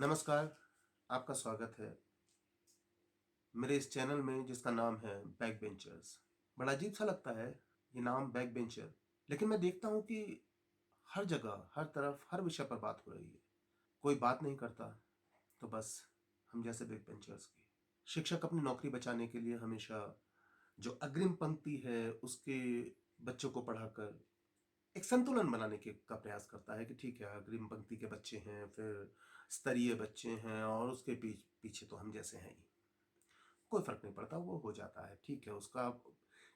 नमस्कार, आपका स्वागत है मेरे इस चैनल में जिसका नाम है बैक बेंचर्स। बड़ा अजीब सा लगता है ये नाम बैक बेंचर, लेकिन मैं देखता हूँ कि हर जगह, हर तरफ, हर विषय पर बात हो रही है। कोई बात नहीं करता तो बस हम जैसे बैक बेंचर्स की। शिक्षक अपनी नौकरी बचाने के लिए हमेशा जो अग्रिम पंक्ति है उसके बच्चों को पढ़ाकर एक संतुलन बनाने के का प्रयास करता है कि ठीक है, अग्रिम पंक्ति के बच्चे हैं, फिर स्तरीय बच्चे हैं और उसके पीछे तो हम जैसे हैं ही। कोई फर्क नहीं पड़ता, वो हो जाता है, ठीक है। उसका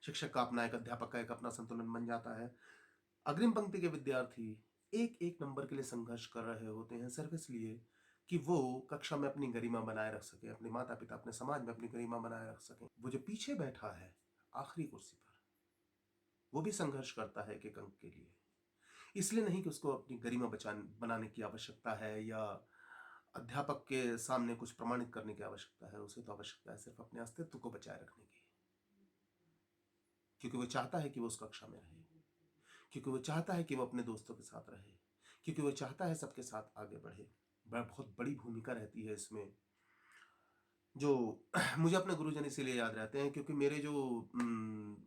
शिक्षक का अपना, एक अध्यापक का एक अपना संतुलन बन जाता है। अग्रिम पंक्ति के विद्यार्थी एक एक नंबर के लिए संघर्ष कर रहे होते हैं, सिर्फ इसलिए कि वो कक्षा में अपनी गरिमा बनाए रख सके, अपने माता पिता, अपने समाज में अपनी गरिमा बनाए रख सके। वो जो पीछे बैठा है आखिरी कुर्सी पर, वो भी संघर्ष करता है एक एक अंक के लिए। इसलिए नहीं कि उसको अपनी गरिमा बचाने बनाने की आवश्यकता है या अध्यापक के सामने कुछ प्रमाणित करने की आवश्यकता है। उसे तो आवश्यकता है सिर्फ अपने अस्तित्व को बचाए रखने की, क्योंकि वो चाहता है कि वो उस कक्षा में रहे, क्योंकि वो चाहता है कि वो अपने दोस्तों के साथ रहे, क्योंकि वो चाहता है सबके साथ आगे बढ़े। बहुत बड़ी भूमिका रहती है इसमें, जो मुझे अपने गुरुजन इसीलिए याद रहते हैं क्योंकि मेरे जो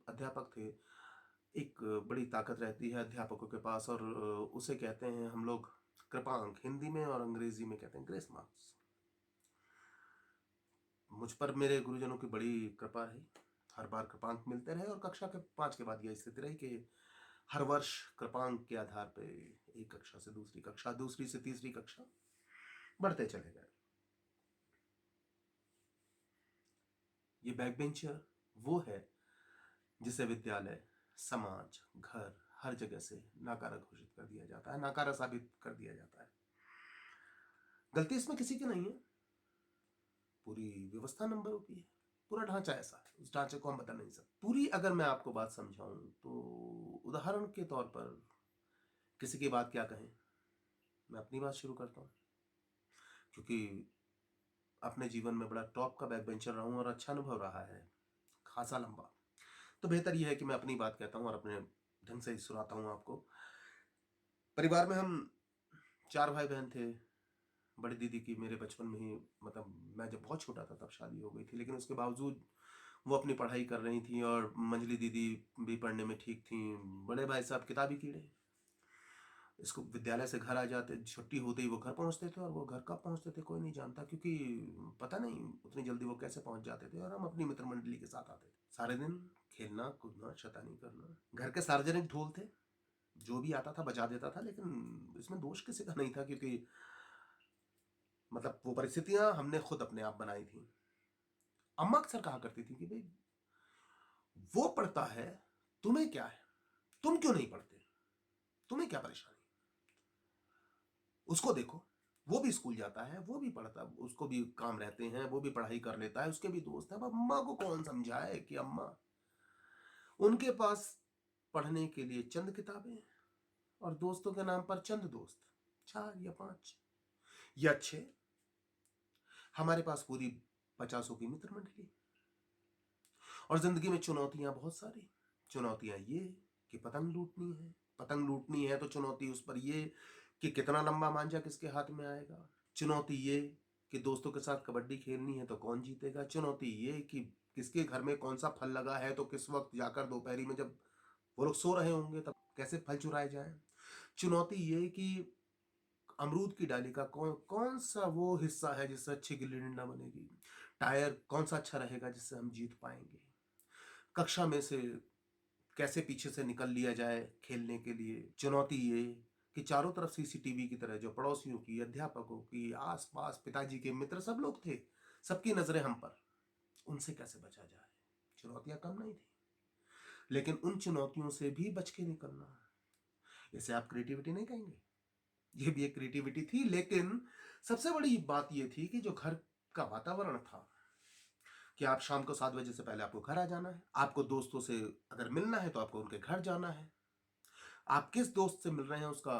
अध्यापक थे, एक बड़ी ताकत रहती है अध्यापकों के पास, और उसे कहते हैं हम लोग कृपांक, हिंदी में और अंग्रेजी में कहते हैं ग्रेस मार्क्स। मुझ पर मेरे गुरुजनों की बड़ी कृपा रही। हर बार कृपांक मिलते रहे और कक्षा के 5 के बाद यह स्थिति रही कि हर वर्ष कृपांक के आधार पे एक कक्षा से दूसरी कक्षा, दूसरी से तीसरी कक्षा बढ़ते चले गए। ये बैक बेंचर वो है जिसे विद्यालय, समाज, घर, हर जगह से नाकारा घोषित कर दिया जाता है, नाकारा साबित कर दिया जाता है। गलती इसमें किसी की नहीं है, पूरी व्यवस्था नंबरों की है। पूरा ढांचा ऐसा है, उस ढांचे को हम बदल नहीं सकते। पूरी अगर मैं आपको बात समझाऊं तो उदाहरण के तौर पर किसी की बात क्या कहें, मैं अपनी बात शुरू करता हूँ, क्योंकि अपने जीवन में बड़ा टॉप का बैक बेंचर रहा हूं और अच्छा अनुभव रहा है, खासा लंबा। तो बेहतर यह है कि मैं अपनी बात कहता हूं और अपने ढंग से ही सुनाता हूं आपको। परिवार में हम 4 भाई बहन थे। बड़ी दीदी की मेरे बचपन में ही, मतलब मैं जब बहुत छोटा था तब शादी हो गई थी, लेकिन उसके बावजूद वो अपनी पढ़ाई कर रही थी और मंझली दीदी भी पढ़ने में ठीक थी। बड़े भाई साहब किताबी कीड़े, इसको विद्यालय से घर आ जाते, छुट्टी होते ही वो घर पहुंचते थे, और वो घर कब पहुंचते थे कोई नहीं जानता, क्योंकि पता नहीं उतनी जल्दी वो कैसे पहुंच जाते थे। और हम अपनी मित्र मंडली के साथ आते थे, सारे दिन खेलना कूदना शैतानी करना। घर के सार्वजनिक ढोल थे, जो भी आता था बजा देता था, लेकिन इसमें दोष किसी का नहीं था, क्योंकि मतलब वो परिस्थितियां हमने खुद अपने आप बनाई थी। अम्मा अक्सर कहा करती थी कि भाई वो पढ़ता है, तुम्हें क्या है, तुम क्यों नहीं पढ़ते, तुम्हें क्या परेशानी, उसको देखो, वो भी स्कूल जाता है, वो भी पढ़ता, उसको भी काम रहते हैं, वो भी पढ़ाई कर लेता है, उसके भी दोस्त हैं। अब अम्मा को कौन समझाए कि अम्मा, उनके पास पढ़ने के लिए चंद किताबें और दोस्तों के नाम पर चंद दोस्त, 4 या 5 या 6। हमारे पास पूरी 50 की मित्र मंडली, और जिंदगी में चुनौतियां बहुत सारी। चुनौतियां ये कि पतंग लूटनी है, पतंग लूटनी है तो चुनौती उस पर ये कि कितना लंबा मांझा किसके हाथ में आएगा। चुनौती ये कि दोस्तों के साथ कबड्डी खेलनी है तो कौन जीतेगा। चुनौती ये कि किसके घर में कौन सा फल लगा है तो किस वक्त जाकर दोपहरी में जब वो लोग सो रहे होंगे तब कैसे फल चुराए जाए। चुनौती ये कि अमरूद की डाली का कौन कौन सा वो हिस्सा है जिससे अच्छी गिल्ली डंडा बनेगी। टायर कौन सा अच्छा रहेगा जिससे हम जीत पाएंगे। कक्षा में से कैसे पीछे से निकल लिया जाए खेलने के लिए। चुनौती ये कि चारों तरफ सीसीटीवी की तरह, जो पड़ोसियों की, अध्यापकों की, आसपास पिताजी के मित्र सब लोग थे, सबकी नजरें हम पर, उनसे कैसे बचा जाए। चुनौतियां कम नहीं थी, लेकिन उन चुनौतियों से भी बच के निकलना, इसे आप क्रिएटिविटी नहीं कहेंगे, ये भी एक क्रिएटिविटी थी। लेकिन सबसे बड़ी बात यह थी कि जो घर का वातावरण था, कि आप शाम को 7 बजे से पहले आपको घर आ जाना है, आपको दोस्तों से अगर मिलना है तो आपको उनके घर जाना है, आप किस दोस्त से मिल रहे हैं उसका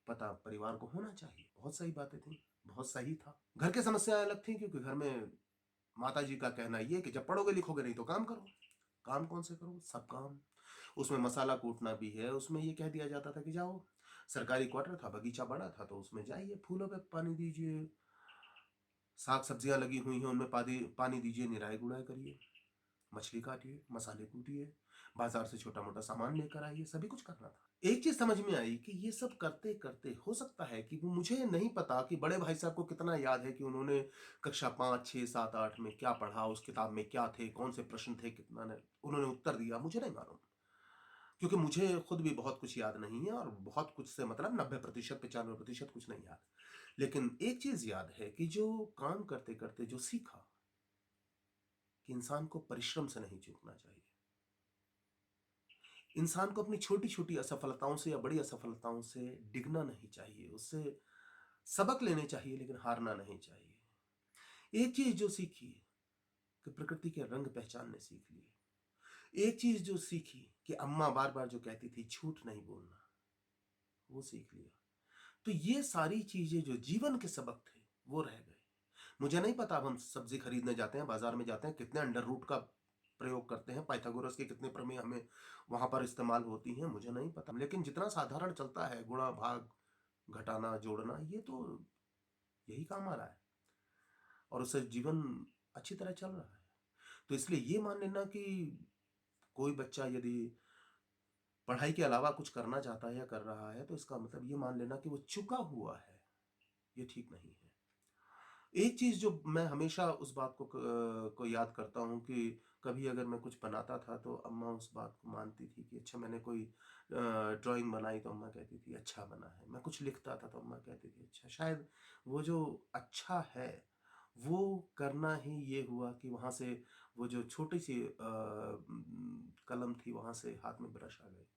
पता परिवार को होना चाहिए। बहुत सही बातें थी, बहुत सही था। घर की समस्याएं अलग थी, क्योंकि घर में माता जी का कहना यह कि जब पढ़ोगे लिखोगे नहीं तो काम करो। काम कौन से करो, सब काम। उसमें मसाला कूटना भी है, उसमें यह कह दिया जाता था कि जाओ, सरकारी क्वार्टर था, बगीचा बड़ा था तो उसमें जाइए, फूलों पे पानी दीजिए, साग सब्जियां लगी हुई हैं, उनमें पानी पानी दीजिए, निराई गुड़ाई करिए, मछली काटिए, मसाले कूटिए, बाजार से छोटा मोटा सामान लेकर आइए, सभी कुछ करना था। एक चीज समझ में आई कि ये सब करते करते हो सकता है कि वो, मुझे नहीं पता कि बड़े भाई साहब को कितना याद है कि उन्होंने कक्षा 5 6 7 8 में क्या पढ़ा, उस किताब में क्या थे, कौन से प्रश्न थे, कितना ने उन्होंने उत्तर दिया, मुझे नहीं मालूम। क्योंकि मुझे खुद भी बहुत कुछ याद नहीं है, और बहुत कुछ से मतलब 90% 95% कुछ नहीं याद। लेकिन एक चीज याद है कि जो काम करते करते जो सीखा कि इंसान को परिश्रम से नहीं चूकना चाहिए। इंसान को अपनी छोटी छोटी असफलताओं से या बड़ी असफलताओं से डिगना नहीं चाहिए, उससे सबक लेने चाहिए, लेकिन हारना नहीं चाहिए। एक चीज जो सीखी कि प्रकृति के रंग पहचानने सीख लिए। एक चीज जो सीखी कि अम्मा बार बार जो कहती थी झूठ नहीं बोलना, वो सीख लिया। तो ये सारी चीजें जो जीवन के सबक थे वो रह गए। मुझे नहीं पता, अब हम सब्जी खरीदने जाते हैं, बाजार में जाते हैं, कितने अंडर रूट का प्रयोग करते हैं, पाइथागोरस के कितने प्रमेय हमें वहां पर इस्तेमाल होती हैं, मुझे नहीं पता। लेकिन जितना साधारण चलता है, गुणा भाग घटाना जोड़ना, ये तो यही काम आ रहा है, और उससे जीवन अच्छी तरह चल रहा है। तो इसलिए ये मान लेना कि कोई बच्चा यदि पढ़ाई के अलावा कुछ करना चाहता है या कर रहा है, तो इसका मतलब ये मान लेना कि वो चुका हुआ है, ये ठीक नहीं है। एक चीज जो मैं हमेशा उस बात को याद करता हूँ कि कभी अगर मैं कुछ बनाता था तो अम्मा उस बात को मानती थी कि अच्छा, मैंने कोई ड्राइंग बनाई तो अम्मा कहती थी अच्छा बना है। मैं कुछ लिखता था तो अम्मा कहती थी अच्छा। शायद वो जो अच्छा है वो करना ही ये हुआ कि वहां से वो जो छोटी सी कलम थी, वहां से हाथ में ब्रश आ गई।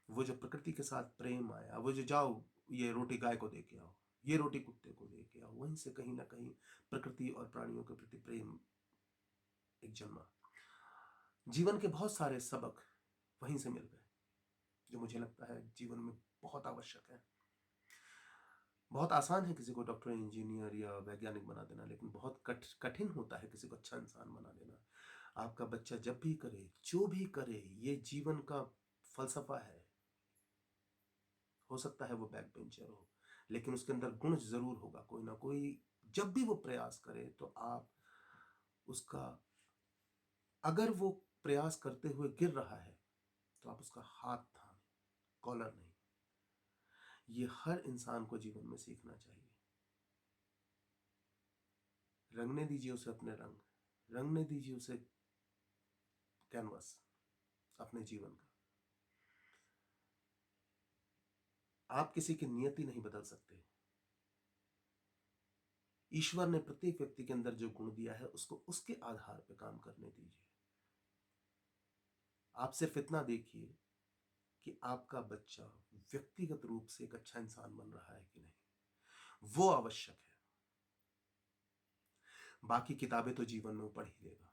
वो जो प्रकृति के साथ प्रेम आया, वो जो जाओ ये रोटी गाय को दे के आओ, ये रोटी कुत्ते को दे के आओ, वहीं से कहीं ना कहीं प्रकृति और प्राणियों के प्रति प्रेम एक जन्मा। जीवन के बहुत सारे सबक वहीं से मिल गए, जो मुझे लगता है जीवन में बहुत आवश्यक है। बहुत आसान है किसी को डॉक्टर, इंजीनियर या वैज्ञानिक बना देना, लेकिन बहुत कठिन होता है किसी को अच्छा इंसान बना देना। आपका बच्चा जब भी करे, जो भी करे, ये जीवन का फलसफा है। हो सकता है वो बैक बेंचर हो, लेकिन उसके अंदर गुण जरूर होगा कोई ना कोई। जब भी वो प्रयास करे तो आप उसका, अगर वो प्रयास करते हुए गिर रहा है तो आप उसका हाथ थामे, कॉलर नहीं। ये हर इंसान को जीवन में सीखना चाहिए। रंगने दीजिए उसे अपने रंग, रंगने दीजिए उसे कैनवस अपने जीवन का। आप किसी की नियति नहीं बदल सकते। ईश्वर ने प्रत्येक व्यक्ति के अंदर जो गुण दिया है उसको उसके आधार पर काम करने दीजिए। आप सिर्फ इतना देखिए कि आपका बच्चा व्यक्तिगत रूप से एक अच्छा इंसान बन रहा है कि नहीं, वो आवश्यक है। बाकी किताबें तो जीवन में वो पढ़ ही लेगा।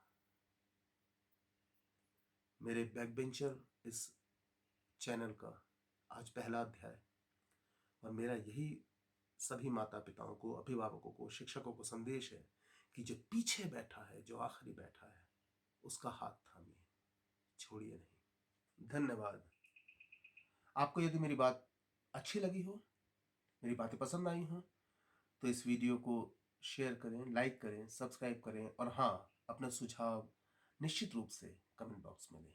मेरे बैक बेंचर इस चैनल का आज पहला अध्याय, और मेरा यही सभी माता पिताओं को, अभिभावकों को, शिक्षकों को संदेश है कि जो पीछे बैठा है, जो आखिरी बैठा है, उसका हाथ थामिए, छोड़िए नहीं। धन्यवाद। आपको यदि मेरी बात अच्छी लगी हो, मेरी बातें पसंद आई हो, तो इस वीडियो को शेयर करें, लाइक करें, सब्सक्राइब करें, और हाँ, अपना सुझाव निश्चित रूप से कमेंट बॉक्स में दें।